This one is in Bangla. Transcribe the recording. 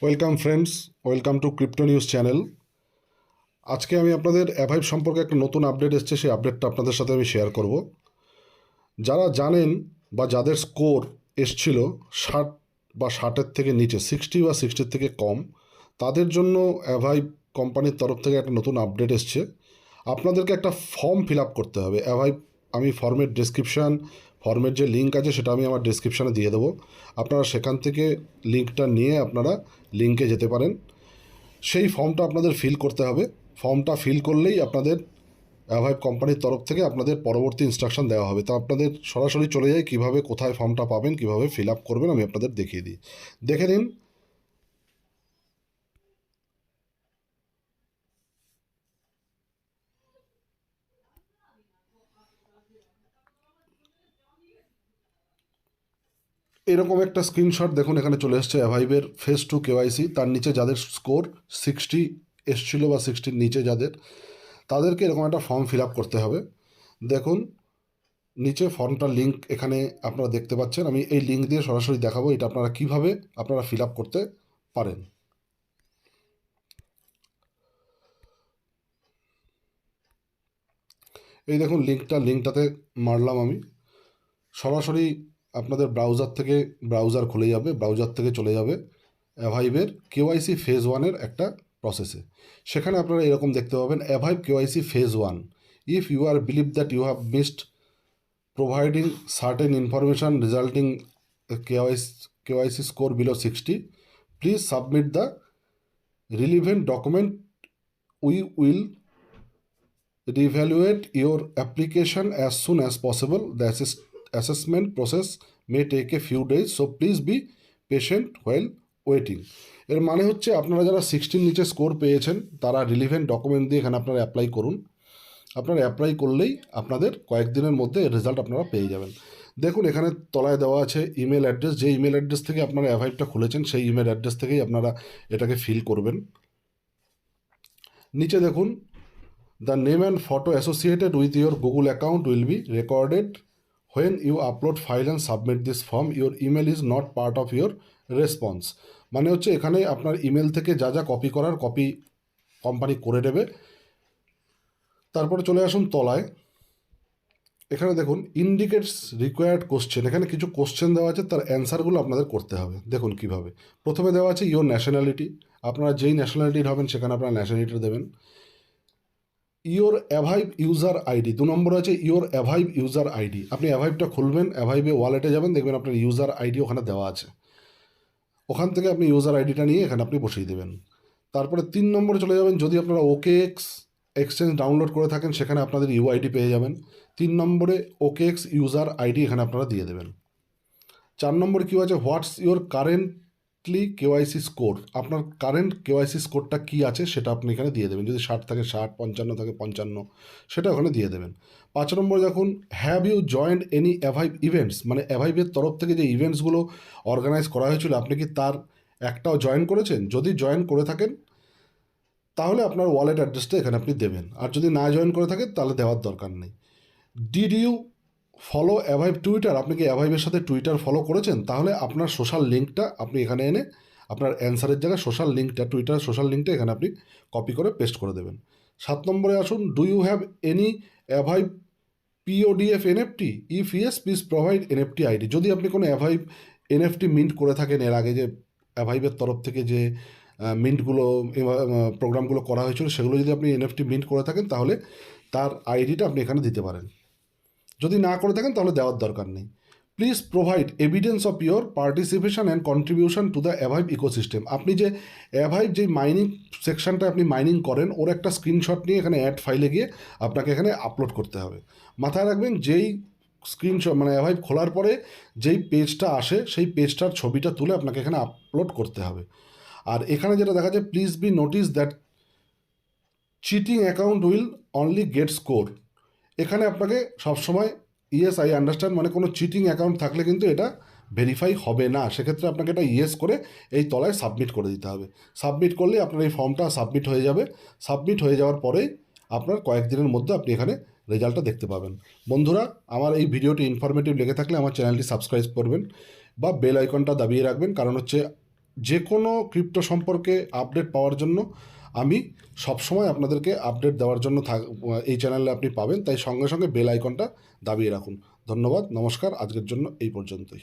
Welcome friends, welcome to crypto news channel. আজকে আমি আপনাদের অ্যাভাইভ সম্পর্কে একটা নতুন আপডেট এসছে, সেই আপডেটটা আপনাদের সাথে আমি শেয়ার করব। যারা জানেন বা যাদের স্কোর এসছিল 60 বা 60-এর থেকে নিচে, 60 বা 60-এর থেকে কম, তাদের জন্য অ্যাভাইভ কোম্পানির তরফ থেকে একটা নতুন আপডেট এসছে। আপনাদেরকে একটা ফর্ম ফিল আপ করতে হবে অ্যাভাইভ। আমি ফর্মের যে লিঙ্ক আছে সেটা আমি আমার ডেসক্রিপশানে দিয়ে দেবো। আপনারা সেখান থেকে লিঙ্কটা নিয়ে আপনারা লিঙ্কে যেতে পারেন। সেই ফর্মটা আপনাদের ফিল করতে হবে। ফর্মটা ফিল করলেই আপনাদের অ্যাভাইভ কোম্পানির তরফ থেকে আপনাদের পরবর্তী ইনস্ট্রাকশন দেওয়া হবে। তো আপনাদের সরাসরি চলে যায় কীভাবে, কোথায় ফর্মটা পাবেন, কীভাবে ফিল আপ করবেন, আমি আপনাদের দেখিয়ে দিই। দেখে নিন। এরকম একটা স্ক্রিনশট দেখুন, এখানে চলে এসছে অ্যাভাইভের ফেজ 2 কেওয়াইসি। তার নিচে যাদের স্কোর 60 এসছিল বা 60-র নিচে যাদের, তাদেরকে এরকম একটা ফর্ম ফিল আপ করতে হবে। দেখুন নিচে ফর্মটার লিঙ্ক এখানে আপনারা দেখতে পাচ্ছেন। আমি এই লিঙ্ক দিয়ে সরাসরি দেখাবো এটা আপনারা কিভাবে আপনারা ফিল আপ করতে পারেন। এই দেখুন লিঙ্কটাতে মারলাম আমি। সরাসরি আপনাদের ব্রাউজার খুলে যাবে, ব্রাউজার থেকে চলে যাবে অ্যাভাইভের কেওয়াইসি ফেজ 1-এর একটা প্রসেসে। সেখানে আপনারা এরকম দেখতে পাবেন অ্যাভাইভ KYC phase 1, if you are believe that you have missed providing certain information resulting KYC score below 60, please submit the relevant document, we will reevaluate your application as soon as possible. The assessment process may take a few days, so please be patient while waiting. এর মানে হচ্ছে আপনারা যারা 60-র নিচে স্কোর পেয়েছেন তারা রিলিভেন্ট ডকুমেন্ট দিয়ে এখানে আপনারা অ্যাপ্লাই করুন। আপনারা অ্যাপ্লাই করলেই আপনাদের কয়েকদিনের মধ্যে রেজাল্ট আপনারা পেয়ে যাবেন। দেখুন এখানে তলায় দেওয়া আছে ইমেল অ্যাড্রেস। যে ইমেল অ্যাড্রেস থেকে আপনারা অ্যাভাইভটা খুলেছেন সেই ইমেল অ্যাড্রেস থেকেই আপনারা এটাকে ফিল করবেন। নিচে দেখুন, the name and photo associated with your Google account will be recorded when you upload file and submit this form. Your email is not part of your response. মানে হচ্ছে এখানে আপনার ইমেল থেকে যা যা কপি করার কপি কোম্পানি করে দেবে। তারপরে চলে আসুন তলায়, এখানে দেখুন ইন্ডিকেটস রিকোয়ার্ড কোশ্চেন। এখানে কিছু কোশ্চেন দেওয়া আছে, তার অ্যান্সারগুলো আপনাদের করতে হবে। দেখুন কিভাবে। প্রথমে দেওয়া আছে ইয়োর ন্যাশনালিটি। আপনারা যেই ন্যাশনালিটির হবেন সেখানে আপনারা ন্যাশনালিটি দেবেন। ইওর অ্যাভাইভ ইউজার আইডি, 2 নম্বরে আছে ইওর অ্যাভাইভ ইউজার আইডি। আপনি অ্যাভাইভটা খুলবেন, অ্যাভাইভে ওয়ালেটে যাবেন, দেখবেন আপনার ইউজার আইডি ওখানে দেওয়া আছে। ওখান থেকে আপনি ইউজার আইডিটা নিয়ে এখানে আপনি বসিয়ে দেবেন। তারপরে 3 নম্বরে চলে যাবেন, যদি আপনারা OKX এক্সচেঞ্জ ডাউনলোড করে থাকেন সেখানে আপনাদের ইউআইডি পেয়ে যাবেন। 3 নম্বরে OKX ইউজার আইডি এখানে আপনারা দিয়ে দেবেন। 4 নম্বরে কী আছে, what's your currently KYC score. আপনার কারেন্ট কেওয়াইসি স্কোরটা কী আছে সেটা আপনি এখানে দিয়ে দেবেন। যদি 60 থাকে 60, 55 থাকে 55, সেটা ওখানে দিয়ে দেবেন। 5 নম্বরে দেখুন, have you joined any Avive events. মানে অ্যাভাইভের তরফ থেকে যে ইভেন্টসগুলো অর্গানাইজ করা হয়েছিল আপনি কি তার একটাও জয়েন করেছেন? যদি জয়েন করে থাকেন তাহলে আপনার ওয়ালেট অ্যাড্রেসটা এখানে আপনি দেবেন, আর যদি না জয়েন করে থাকেন তাহলে দেওয়ার দরকার নেই। Did you follow Avive Twitter. আপনি কি অ্যাভাইভের সাথে টুইটার ফলো করেছেন? তাহলে আপনার সোশ্যাল লিঙ্কটা আপনি এখানে এনে আপনার অ্যান্সারের জায়গায় সোশ্যাল লিঙ্কটা, টুইটার সোশ্যাল লিঙ্কটা এখানে আপনি কপি করে পেস্ট করে দেবেন। 7 নম্বরে আসুন, do you have any Avive PODF NFT? If yes please provide NFT ID. যদি আপনি কোনো অ্যাভাইভ NFT মিন্ট করে থাকেন এর আগে, যে অ্যাভাইভের তরফ থেকে যে মিন্টগুলো প্রোগ্রামগুলো করা হয়েছিল সেগুলো যদি আপনি NFT মিন্ট করে থাকেন তাহলে তার আইডিটা আপনি এখানে দিতে পারেন। যদি না করে থাকেন তাহলে দেওয়ার দরকার নেই। Please provide evidence of your participation and contribution to the অ্যাভাইভ ecosystem. আপনি যে অ্যাভাইভ যে মাইনিং সেকশনটা আপনি মাইনিং করেন ওর একটা স্ক্রিনশট নিয়ে এখানে অ্যাড ফাইলে গিয়ে আপনাকে এখানে আপলোড করতে হবে। মাথায় রাখবেন, যেই স্ক্রিনশট মানে অ্যাভাইভ খোলার পরে যেই পেজটা আসে সেই পেজটার ছবিটা তুলে আপনাকে এখানে আপলোড করতে হবে। আর এখানে যেটা দেখা যায়, please be notice that cheating account will only get score. এখানে আপনাকে সবসময় ইয়েস আই আন্ডারস্ট্যান্ড, মানে কোনো চিটিং অ্যাকাউন্ট থাকলে কিন্তু এটা ভেরিফাই হবে না। সেক্ষেত্রে আপনাকে এটা ইয়েস করে এই তলায় সাবমিট করে দিতে হবে। সাবমিট করলে আপনার এই ফর্মটা সাবমিট হয়ে যাবে। সাবমিট হয়ে যাওয়ার পরেই আপনার কয়েকদিনের মধ্যে আপনি এখানে রেজাল্টটা দেখতে পাবেন। বন্ধুরা, আমার এই ভিডিওটি ইনফরমেটিভ লেগে থাকলে আমার চ্যানেলটি সাবস্ক্রাইব করবেন বা বেল আইকনটা দাবিয়ে রাখবেন, কারণ হচ্ছে যে কোনো ক্রিপ্টো সম্পর্কে আপডেট পাওয়ার জন্য আমি সবসময় আপনাদেরকে আপডেট দেওয়ার জন্য এই চ্যানেলে আপনি পাবেন, তাই সঙ্গে সঙ্গে বেল আইকনটা দাবিয়ে রাখুন। ধন্যবাদ, নমস্কার, আজকের জন্য এই পর্যন্তই।